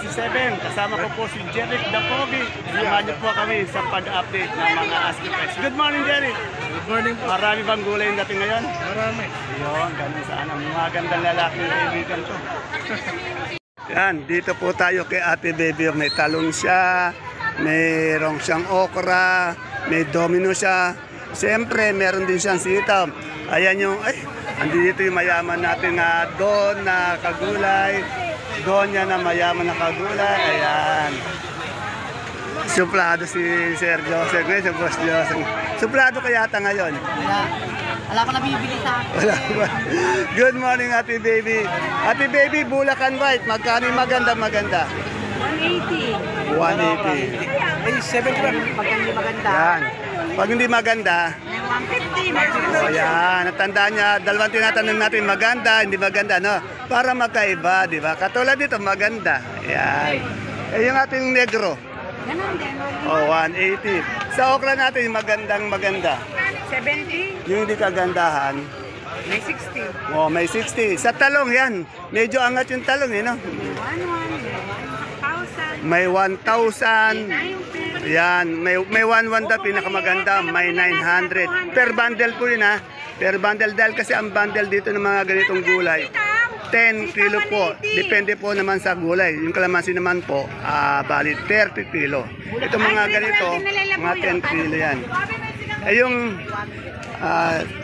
17. Kasama ko po si Jeric Dapogi. Samahan niyo po kami sa pag-update ng mga asking price. Good morning, Jeric. Good morning po. Marami bang gulay yung dating ngayon? Marami. Yun, ganun sana. Mga gandang lalaki yung kaibigan ko. Yan, dito po tayo kay Ate Baby. May talong siya, mayroong siyang okra, may domino siya. Siyempre, meron din siyang sitaw. Ayan yung, andito yung mayaman natin na Don na kagulay. Donya na mayaman na kagulay. Ayan. Suplado si Sir Joseph ngayon, si Boss Joseph. Suplado ka yata ngayon. Wala ko nabibili sa akin. Wala ba? Good morning, Ate Baby. Ate Baby, Bulacan White. Magkano yung maganda? 180. 180. Ay, 7 Pag hindi maganda. Yan. Pag hindi maganda, 150. o yan, natandaan niya, dalawang tinatanong natin, maganda, hindi maganda, no? Para magkaiba, di ba? Katulad dito, maganda. Yan. Yung ating negro, Ganun din. o 180. Sa okra natin, yung maganda. 70. Yung hindi kagandahan, May 60. o may 60. Sa talong, yan. Medyo angat yung talong, no? 1,000. May 1,000. Yan, may 1,100 daw pinakamaganda, may 900. Per bundle po yun ha. Per bundle dahil kasi ang bundle dito ng mga ganitong gulay, 10 kilo po. Depende po naman sa gulay. Yung kalamansi naman po, bali 30 kilo. Ito mga ganito, mga 10 kilo yan. Eh yung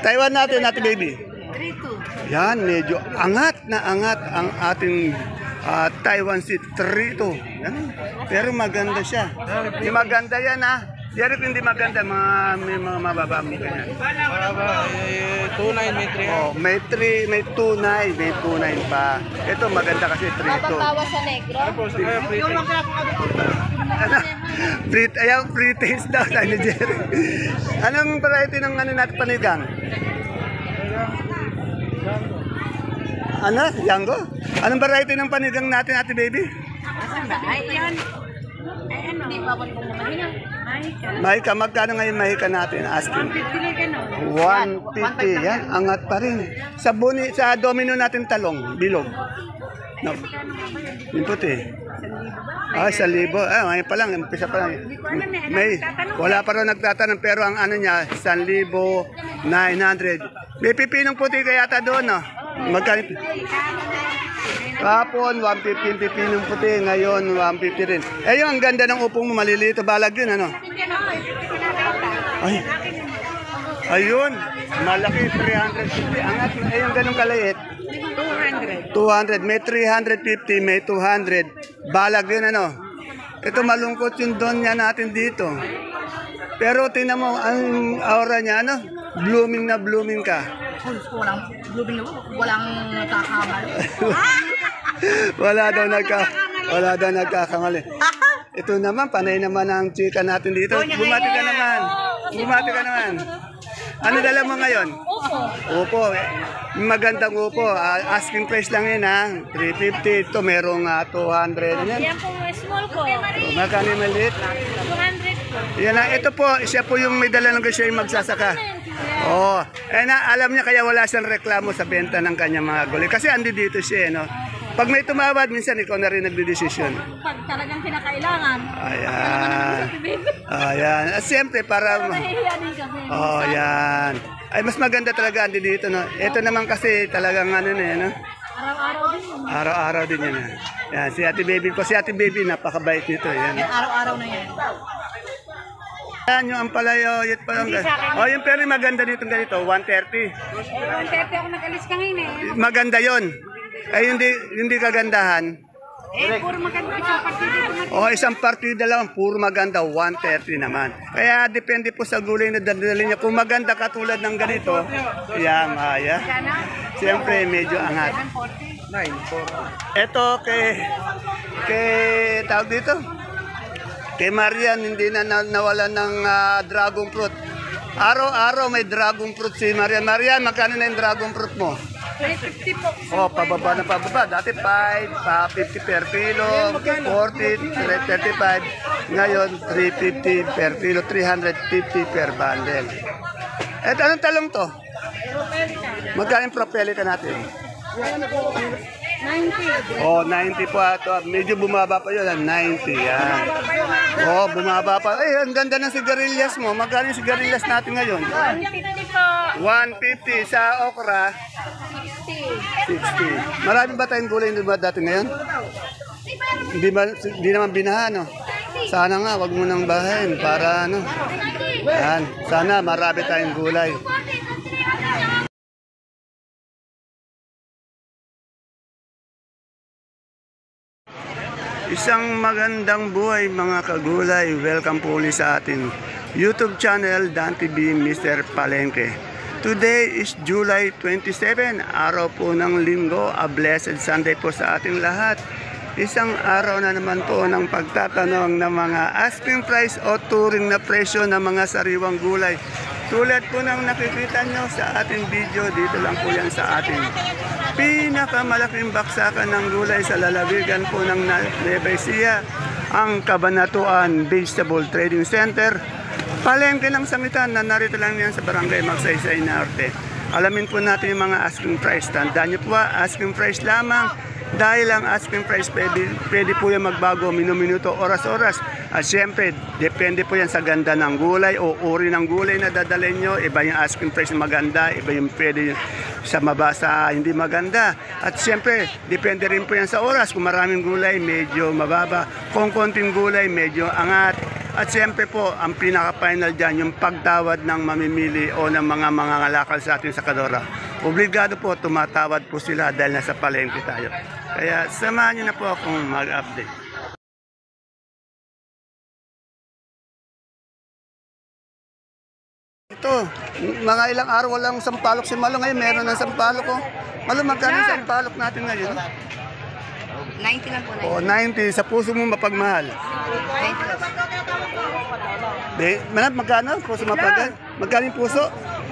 Taiwan natin, Ate Baby. 32. Yan, medyo angat na angat ang ating Taiwan Sea 3 Yan. Pero maganda siya. Hindi maganda yan ha. Pero kung hindi maganda, may mga mababa mo ganyan. 2.9 may 3. Oh, may 3, may 2.9, may 2.9 pa. Ito maganda kasi 3 Babawas sa negro. Ayaw, free taste daw tayo ni Jerry. Anong variety ng ano natin panigang? Ano? Yango? Anong variety ng panigang natin, Ate Baby? Asan ba? Ay, yan. Ay, ano? Hindi pa wala pong mahina. Mahika. Mahika, magkano ngayon mahika natin? Asking. 150 lang gano'n. 150. Yan, angat pa rin. Sa domino natin talong, bilog. No. Yung puti. Ah, 1,000. Ngayon pa lang, umpisa pa lang. Wala pa rin nagtatanong, pero ang ano niya, 1,900. May pipinong puti kaya yata doon, no? Magkano? Kapon, 150 yung pipinong puti. Ngayon, 150 rin. Eh, yung ang ganda ng upong mo, maliliit. Balag yun, ano? Ay. Ayun. Malaki, 350. Angat, eh, yung ganong kalait. 200. May 350, may 200. Balag yun, ano? Ito malungkot yung doon niya natin dito. Pero tingnan mo, ang aura niya, ano? Blooming na blooming ka. Walang nakakamali. Wala daw nagkakamali. Ito naman, panay naman ang chika natin dito. Bumati ka naman. Ano dala mo ngayon? Upo. Magandang upo. Asking price lang yun ha. 350. Ito merong 200. Yan. Yan po small ko. Magkano yung maliit? 200 po. Yan na. Ito po, siya po yung may dala ng siya yung magsasaka. Oh, alam niya kaya wala siyang reklamo sa benta ng kanyang mga gulay. Kasi andi dito siya, no? Pag may tumawad, minsan ikaw na rin nagdidesisyon. Pag talagang kinakailangan. Ayan. At siyempre, para... Nahihiya din kasi. Oh, yan. Ay, mas maganda talaga andi dito, no? Ito naman kasi talagang ano na yan, no? Araw-araw din yun. Araw-araw din yan. Yan, si Ate Baby ko. Si Ate Baby, napakabait nito. Yan. Araw-araw na yan. Yan yung ampalayo, yun pa lang. Oh, yung pero maganda dito ganito, 130. 130 ako nag-alis kanina eh. Maganda yon. Ay hindi kagandahan. Puro maganda isang partido. O isang partida lang, puro maganda, 130 naman. Kaya depende po sa gulay na dadalhin niya. Kung maganda katulad ng ganito, yan, maya. Siyempre, medyo angat. 940. Ito kay tawag dito. Kay Marian, hindi na nawalan ng dragon fruit. Araw-araw may dragon fruit si Marian. Marian, magkano na yung dragon fruit mo? 350 po. Oh, pababa na pababa. Dati 50 per kilo, 40, 35. Ngayon, 350 per kilo, 350 per bundle. Eto, anong talong to? Magkano yung propelica natin? Oh, 90 po ito. Medyo bumaba pa yun. 90. Yan. Oh, bumaba pa. Eh, ang ganda ng sigarilyas mo. Magkano yung sigarilyas natin ngayon? 150 po. 150 sa okra. 60. Marami ba tayong gulay na ba dati ngayon? Hindi naman binahan, no? Sana nga, wag mo nang bahain para ano. Yan. Sana marami tayong gulay. Isang magandang buhay mga kagulay. Welcome po ulit sa ating YouTube channel, Dan TV Mr. Palengke. Today is July 27, araw po ng linggo. A blessed Sunday po sa ating lahat. Isang araw na naman po ng pagtatanong ng mga asking price o turing na presyo ng mga sariwang gulay. Tulad po ng nakikita nyo sa ating video, dito lang po yan sa ating pinakamalaking baksakan ng gulay sa lalawigan po ng Nueva Ecija, ang Cabanatuan Vegetable Trading Center. Palengke ng Sangitan na narito lang yan sa Barangay Magsaysay Norte. Alamin po natin yung mga asking price. Tandaan nyo po, asking price lamang. Dahil ang asking price pwede po yan magbago minuto, oras-oras. At syempre, depende po yan sa ganda ng gulay o uri ng gulay na dadalhin nyo. Iba yung asking price na maganda, iba yung pwede sa mabasa hindi maganda. At syempre, depende rin po yan sa oras. Kung maraming gulay, medyo mababa. Kung konting gulay, medyo angat. At syempre po, ang pinaka-final dyan, yung pagtawad ng mamimili o ng mga ngalakal sa ating sakadora. Obligado po, tumatawad po sila dahil nasa palengke tayo. Kaya samahan nyo na po akong mag-update. Ito, mga ilang araw walang sampalok si Malo. Ngayon meron ng sampalok ko. Malo, magkano yung sampalok natin ngayon? 90 lang po. O, 90. Sa puso mo mapagmahal. 20. Manap, magkano? Puso mapagmahal? Magkano yung puso?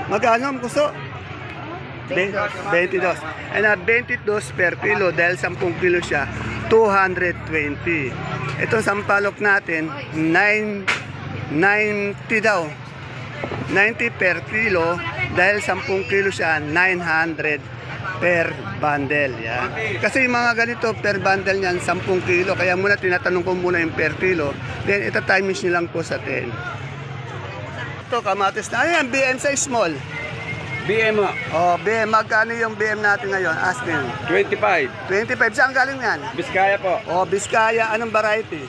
Magkano ang puso? 22. And 22 per kilo dahil 10 kilo siya, 220. Itong sampalok natin, 90 daw. 90 per kilo dahil 10 kilo siya, 900 per bundle. Yan. Kasi yung mga ganito per bundle niyan, 10 kilo. Kaya muna tinatanong ko muna yung per kilo. Then ito times nyo lang po sa 10. Ito, kamatis na. Ayan, BM sa small. BM mo. Oh, BM, magkano yung BM natin ngayon? Asking. 25. 25. Saan galing yan? Biskaya po. Oh, Biskaya. Anong variety?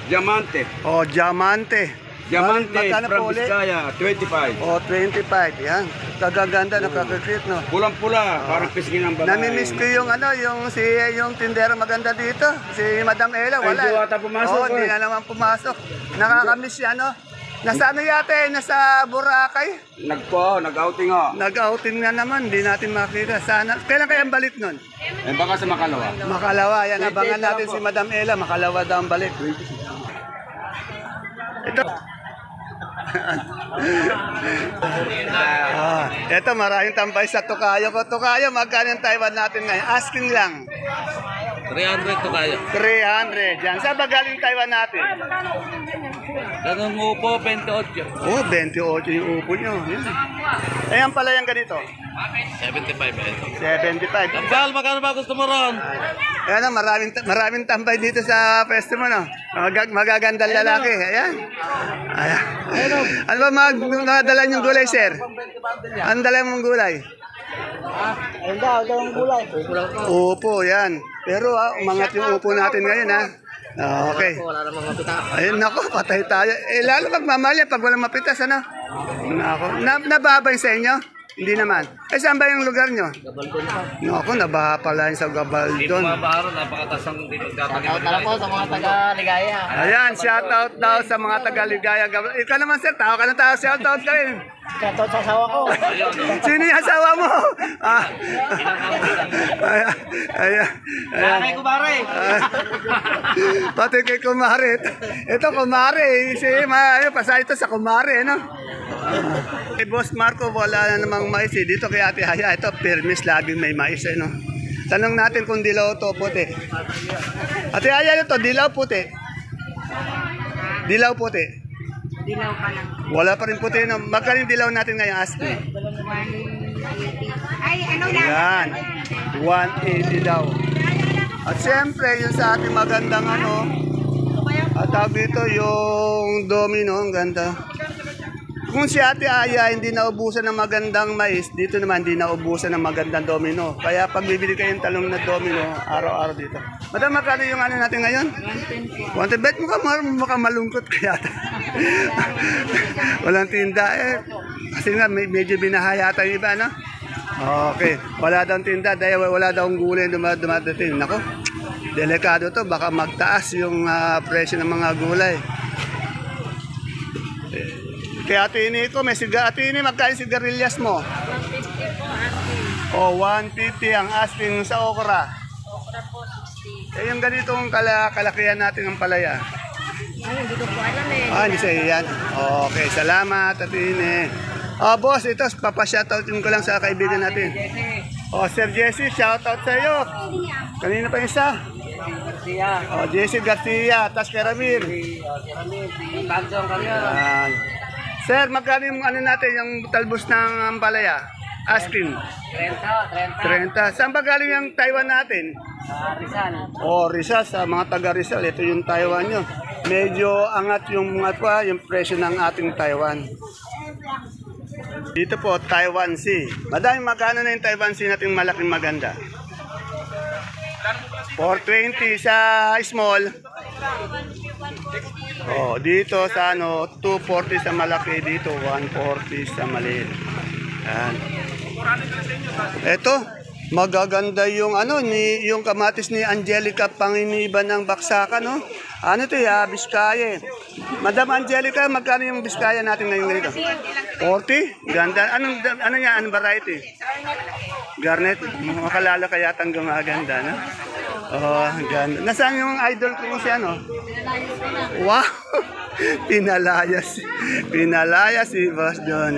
Diamante. Oh, Diamante. Diamante Magkano from po ulit? Biskaya, 25. Oh, 25. Yan. Kagaganda, nakakakit, no? Pulang-pula, parang pisngin ng babae. Namimiss ko yung yung tindero maganda dito. Si Madam Ella, wala. Ay, di ata pumasok, Oh, hindi eh. na naman pumasok. Nakakamiss siya, no? Nasa ano yate? Nasa Boracay? Nag-outing ho. Nag-outing na naman, hindi natin makita. Sana. Kailan kaya ang balik nun? Eh baka sa Makalawa. Makalawa, yan. Abangan natin si Madam Ella. Makalawa daw ang balik. Ito. Ito, maraming tambay sa Tokayo ko. Tokayo, magkano yung Taiwan natin ngayon? Asking lang. 300 to kaya. 300. Yan. Saan ba galing Taiwan natin? Ganun mo po, 28. Oh, 28 yung upo nyo. Yan. Ayan pala yung ganito. 75 ito. 75. Ambal, magkano ba gusto mo ron? Ayan, maraming tambay dito sa pwesto mo, no? Magagandang lalaki. Ayan. Ayan. Ano ba mga dala niyong gulay, sir? Ano dala mong gulay? Ayun daw, dalawang gulay. Upo, yan. Pero umangat yung upo natin ngayon, ha? Okay. Wala namang mapita. Ayun, nako, patay tayo. Lalo magmamahal yan pag walang mapitas, ano? Nako. Nababay sa inyo? Hindi naman. Saan ba yung lugar nyo? Gabaldon pa. Naku, nabaha pala yun sa Gabaldon. Mabaharo, napakatasang dito. Shoutout na lang po sa mga taga-Ligaya. Ayan, shoutout daw sa mga taga-Ligaya. Ikaw naman, sir, tao ka ng tao, shoutout ka rin. Shoutout sa asawa ko. Sino yung asawa mo? Ayan. Kay Kumare. Pati kay Kumare. Ito, Kumare. Pasay ito sa Kumare, no? Kay Boss Marco, wala na namang mais. Dito kay Ate Haya, ito, permis laging may mais, no? Tanong natin kung dilaw to puti. Ate Haya, ito, dilaw puti. Dilaw puti. Dilaw pa lang. Wala pa rin puti, no? Magkano yung dilaw natin ngayon, Ashley? 180. Ay, ano na? Yan. 180 daw. At siyempre, yung sa ating magandang ano, at tawag dito yung domino, ang ganda. Kung si Ate Aya hindi naubusan ng magandang mais, dito naman hindi naubusan ng magandang domino. Kaya pag bibili kayong talong na domino, araw-araw dito. Madam, magkano yung ano natin ngayon? 110. Bet mukhang malungkot kaya. Walang tinda eh. Kasi nga medyo binahayata yung iba, no? Okay. Wala daw tinda dahil wala daw gulay dumadating. Nako, delikado to. Baka magtaas yung presyo ng mga gulay. Kaya Tini ko, may Tini, magkain sigarilyas mo? 150 po, asking. O, 150 ang asking sa okra. Okra po, 60. Yung ganitong kalakihan natin ng palaya. Ay, hindi ko po alam eh. Hindi sa'yo yan. Okay, salamat, Tini. Boss, ito, papashoutout ko lang sa kaibigan natin. Sir Jesse, shoutout sa iyo. Kanina pa isa? Jesse Garcia, tas Keramir. Yan. Sir, magkano yung ano natin, yung talbos ng palaya? Asking. 30. Saan ba galing yung Taiwan natin? Rizal. Rizal, sa mga taga Rizal. Ito yung Taiwan nyo. Medyo angat yung yung presyo ng ating Taiwan. Dito po, Taiwan Sea. Madami, magkano na yung Taiwan Sea natin malaking maganda? 420 sa small. Dito sa 240 sa malaki, dito 140 sa maliit. Yan. Ito, magaganda yung yung kamatis ni Angelica Panginiban ng Baksakan, no? Ano 'to, Biskaya. Madam Angelica, magkano yung Biskaya natin ngayon ganito? 40? Ganda. Anong variety? Garnet. Makalala kaya tang gumaganda, no? Ganda. Nasaan yung idol ko si ano? Wow! Pinalayas. Pinalayas si Boss John.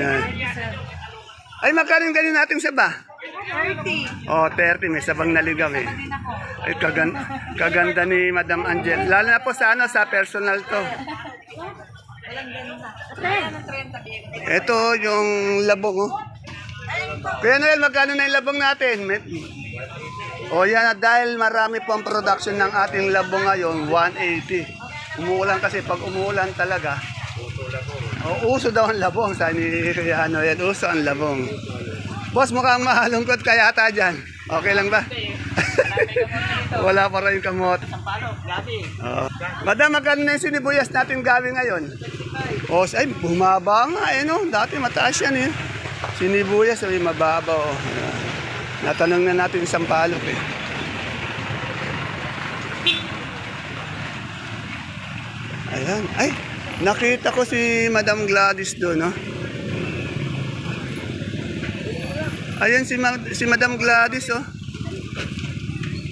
Ay, magkano yung ganyan natin saba? 30. 30. May sabang naligaw eh. Ay, kaganda ni Madam Angel. Lalo na po sa sa personal to. Ito yung labong, oh. Kaya Noel, magkano na yung labong natin? Yan, dahil marami po ang production ng ating labong ngayon, 180. Umuulan kasi, pag umuulan talaga, uso daw ang labong. Sabi ni Noel, uso ang labong. Boss, mukhang mahalungkot kaya ata dyan. Okay lang ba? Wala pa rin kamot. Madam, magkano na yung sinibuyas natin gawin ngayon? Ay, bumaba nga no? Dati mataas yan eh. Sinibuyas, mababa oh. Natanong na natin sa Sampaloc eh. Ayan. Ay, nakita ko si Madam Gladys doon, no? Ayan si Madam Gladys, oh.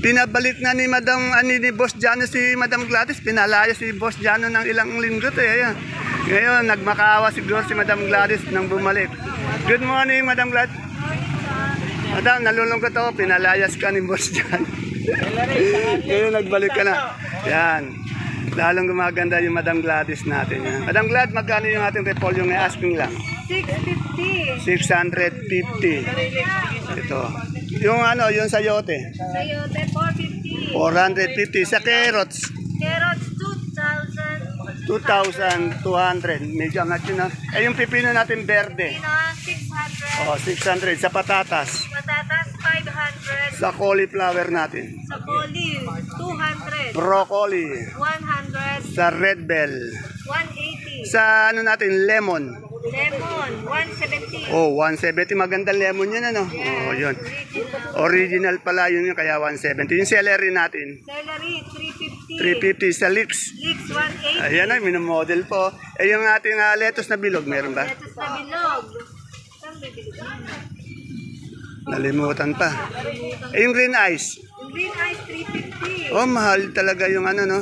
Pinabalik na ni ni Boss Jano si Madam Gladys. Pinalaya si Boss Jano ng ilang linggo to eh. Ayan. Ngayon, nagmakaawa siguro si Madam Gladys nang bumalik. Good morning, Madam Gladys. Madam, nalulungkot ako. Pinalayas ka ni Boss Jano. Ngayon, nagbalik ka na. Yan. Lalong gumaganda yung Madam Gladys natin. Yan. Madam Glad, magkano yung ating repolyo ngayon? Asking lang. 650. 650. Ito. Yung yung sayote. Sayote, 450. 450. Sa carrots. Carrots, 2,000. 2,200. Medyo angat yun, ha? Yung pipino natin verde. Pino, 600. 600. Sa patatas. Patatas, 500. Sa cauliflower natin. Sa coli, 200. Broccoli. 100. Sa red bell. 180. Sa natin, lemon. Lemon, 170. 170. Magandang lemon yun, ano? Yun. Original pala yun, kaya 170. Yung celery natin. Celery, 350. 350 sa leeks. Leeks, 180. Ayan ay, minomodel po. Yung ating lettuce na bilog, meron ba? Lettuce na bilog. Saan bibili? Nalimutan pa. Yung green ice. Yung green ice, 350. Mahal talaga yung no?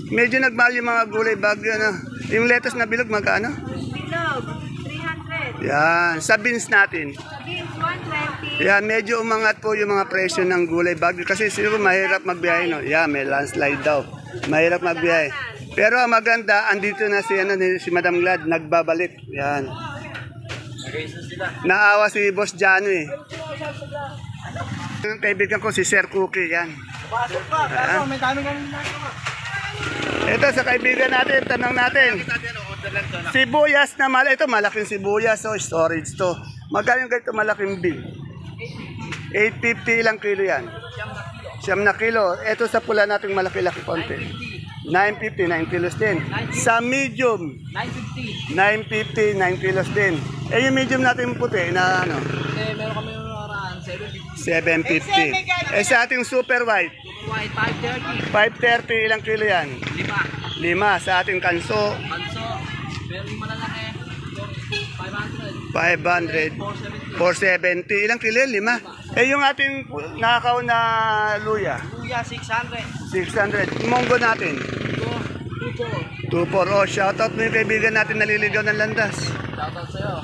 Medyo nagmahal yung mga gulay bagyo, Yung lettuce na bilog, magkano? Bilog, 300. Yan. Sa beans natin. Sa beans, 120. Yan, medyo umangat po yung mga presyo ng gulay bagyo. Kasi siguro mahirap magbiyahe, no? Yan, may landslide daw. Mahirap magbiyahe. Pero ang maganda, andito na si Madam Glad, nagbabalik. Yan. Naawa si Boss Jano eh. Yung kaibigan ko si Sir Cookie, yan. May tanong kami na. Ito sa kaibigan natin, tanong natin. Sibuyas na ito malaking sibuyas, so storage to. Magkano yung ganito malaking big? 850 lang kilo yan. 9 na kilo. Ito sa pula nating malaki-laki konti. 950, 9 kilos din. Sa medium, 950, 9 kilos din. Eh yung medium natin puti na ano? Meron kami yung araan, 750. Eh sa ating super white, 530. 530, ilang kilo yan? 5 sa ating kanso, Anso, meron yung malalaki, 500, 470, ilang kilo yan? 5. Eh yung ating nakaw na luya, Luya, 600. 600. Monggo natin, 24. Oh, shoutout mo yung kaibigan natin naliligaw ng landas. Shoutout sa'yo.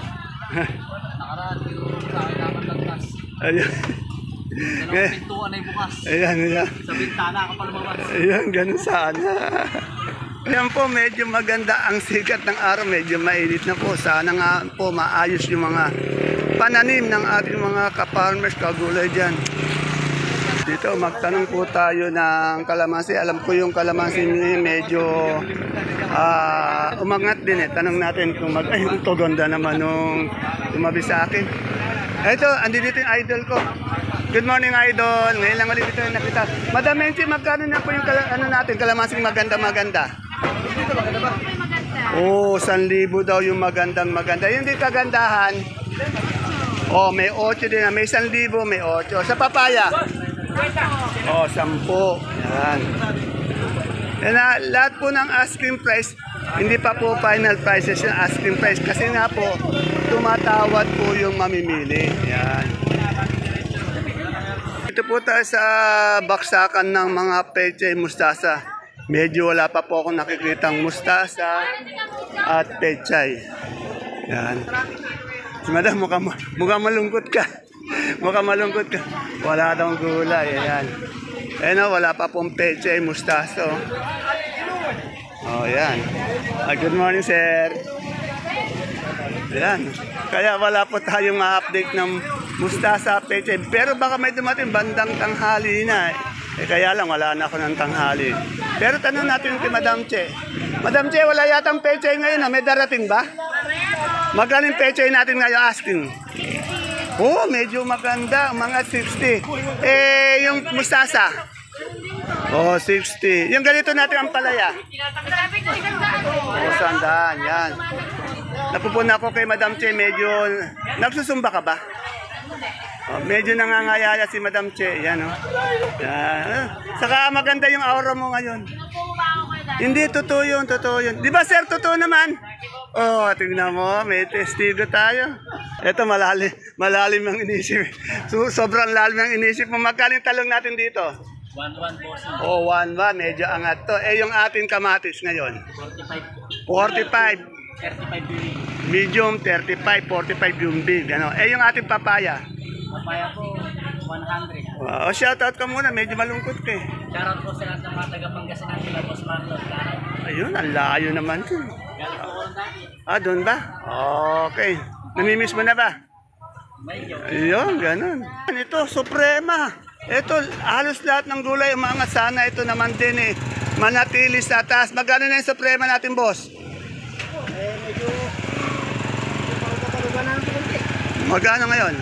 Nakaraan, tinuro sa akin naman landas. Ayun. Dalawang pintuan ay bukas. Ayan. Sa bintana ka pa lumabas. Ayan, ganun sana. Ayan po, medyo maganda ang sikat ng araw, medyo mainit na po. Sana nga po maayos yung mga pananim ng ating mga ka-farmers, kagulay dyan. Dito, magtanong po tayo ng kalamansi. Alam ko yung kalamansi niyo medyo umangat din eh. Tanong natin kung ay, ito ganda naman nung tumabi sa akin. Ito, andito yung idol ko. Good morning, idol. Ngayon lang ulit ito yung nakita. Madam Menchi, magkano na po yung kalamansing maganda-maganda? Dito maganda ba? Oh, 1,000 daw yung magandang-maganda. Yung di kagandahan, oh, may 8 din. May 1,000, may 8. Sa papaya? Oh, 10. Yan. And, lahat po ng asking price, hindi pa po final prices yung asking price. Kasi nga po, tumatawad po yung mamimili. Yan. Ito po tayo sa baksakan ng mga pechay mustasa. Medyo wala pa po akong nakikitang mustasa at pechay. Yan. Si madam, mukhang malungkot ka. Mukhang malungkot ka. Wala daw gulay. Ayan. Ayan o, wala pa pong pechay mustasa. Oh, yan. Good morning, sir. Ayan. Kaya wala po tayong ma-update ng mustasa, peche. Pero baka may dumating bandang tanghali na. Eh kaya lang wala na ako ng tanghali. Pero tanong natin kay Madam Che. Madam Che, wala yatang peche ngayon. May darating ba? Magkano yung peche natin ngayon asking? Oh, medyo maganda. Mga 60. Eh, yung mustasa? Oh, 60. Yung ganito natin ang palaya? Oh, 100. Yan. Napupuna ko kay Madam Che. Medyo, nagsusumba ka ba? Oh, medyo nangangayaya si Madam Che. Yan, oh. Yan. Saka maganda yung aura mo ngayon. Hindi, totoo yun, totoo yun. Di ba, sir, totoo naman? Oh, tingnan mo, may testigo tayo. Ito, malalim ang inisip. Sobrang lalim ang inisip mo. Magkano yung talong natin dito? 1-1 po. Oh, 1-1. Medyo angat to. Eh, yung ating kamatis ngayon? 45. 45. 35 billion. Medium, 35, 45 yung big. Ano? Eh, yung ating papaya? Papaya po, 100. Oh, shoutout ka muna. Medyo malungkot ka eh. Shoutout po sa lahat ng mga taga-Pangasinan sila, Boss Marlon. Ayun, ang layo naman to. Galing po ko ng dati. Ah, doon ba? Okay. Namimiss mo na ba? Medyo. Ayun, ganun. Ito, Suprema. Ito, halos lahat ng gulay, umangat sana. Ito naman din eh. Manatili sa taas. Magkano na yung Suprema natin, boss? Medyo pagkakalugan na ng kunti. Magkano ngayon?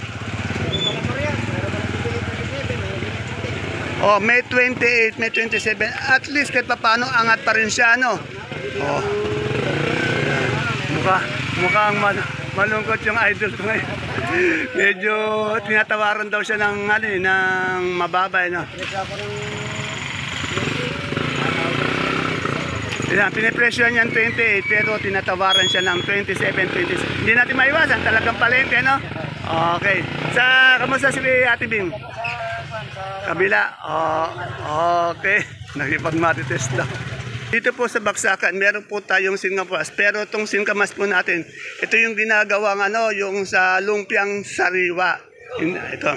Oh, may 28, may 27. At least kahit paano angat pa rin siya, no? Oh. Mukhang malungkot yung idol ko ngayon. Medyo tinatawaran daw siya ng, ng mababay, no? Yan, pinipresyon niyan 28 pero tinatawaran siya ng 27, 26. Hindi natin maiwasan, talagang palengke, no? Okay. Kamusta si Ate Bing? Kabila. Okay. Nakipag-matitest lang. Dito po sa Baksakan, meron po tayong singkamas. Pero itong singkamas po natin, ito yung ginagawang yung sa lumpiang sariwa. Ito.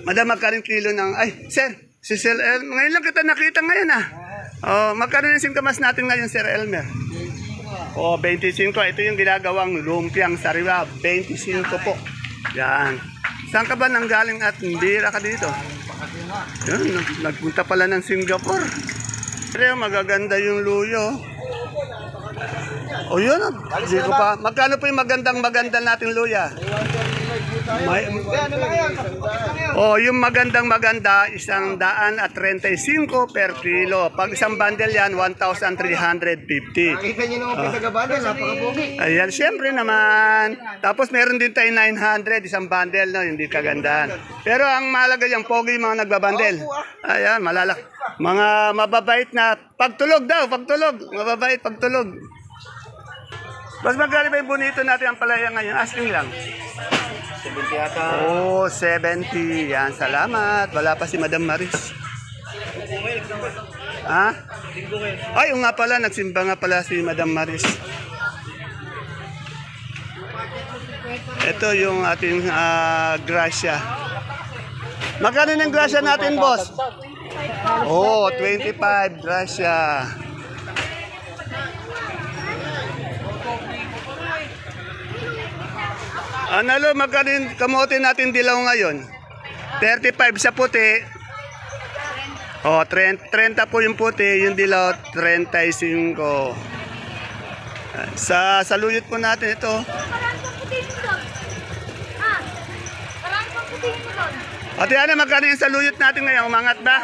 Madam, magkaring kilo ng... Ay, sir, si Sir Elmer. Ngayon lang kita nakita ngayon, ah. Oh, magkano yung singkamas natin ngayon, Sir Elmer? 25. Oh, 25. Ito yung ginagawang lumpiang sariwa. 25 po. Yan. Saan ka ba nanggaling at bira ka dito? Yan, nagpunta pala ng Singapore. Pero magaganda yung luyo. O yun, hindi ko pa. Magkano po yung maganda nating luya? Yung maganda, 135 per kilo. Pag isang bundle yan, 1,350. Nakita niyo naman pinagabanda, napakabugi. Ayan, syempre naman. Tapos meron din tayo 900, isang bundle, no? Hindi kagandahan. Pero ang mahalaga yung pogi yung mga nagbabandel. Ayan, malalak. Mga mababait na pagtulog daw, mababait pagtulog. Mas magkano ba yung bonito natin ang palaya ngayon? Asking lang. 70 yata. Oh, 70. Yan, salamat. Wala pa si Madam Maris. Ha? Ay, nga pala, nagsimba nga pala si Madam Maris. Ito yung ating grasya. Magkano ng grasya natin, boss? Oh, 25 grasya. Analo, magkano yung kamote natin dilaw ngayon? 35 sa puti. Oh, 30 po yung puti, yung dilaw 35. Sa saluyot po natin ito. Ate Ana, magkano yung saluyot natin ngayon? Umangat ba?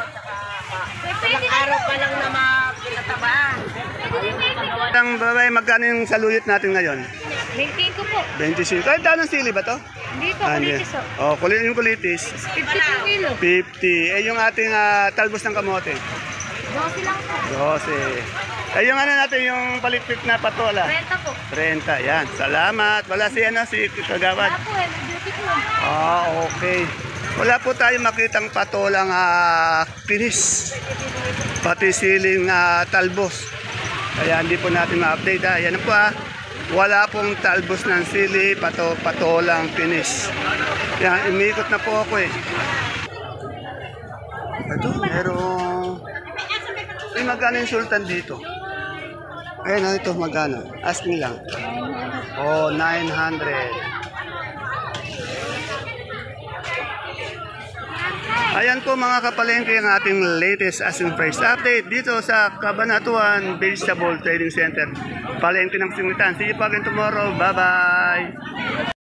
Ilang araw pa lang na mapinatabaan. Ang babae, magkano yung saluyot natin ngayon? 25 po. 25. Ay, tanong sili ba to? Hindi po, kulitis o. Oh, yung kulitis. 50 po kilo. 50. Eh, yung ating talbos ng kamote. 12 lang po. 12. Eh, yung ano natin, yung palikpik na patola. 30 po. 30, yan. Salamat. Wala si Kagawad. Wala po eh, beauty po. Okay. Wala po tayong makitang patolang pinis. Pati siling talbos. Kaya hindi po natin ma-update. Yan po wala pong talbos ng sili, patolang pinis. Yan, umikot na po ako eh. Ito, merong... Ay, magkano yung sultan dito? Ayun, ito, magkano? Asking lang. Oh, 900. Ayan po mga kapalengke ang ating latest asking price update dito sa Cabanatuan Vegetable Trading Center. Palengke ng Singitan. See you again tomorrow. Bye-bye!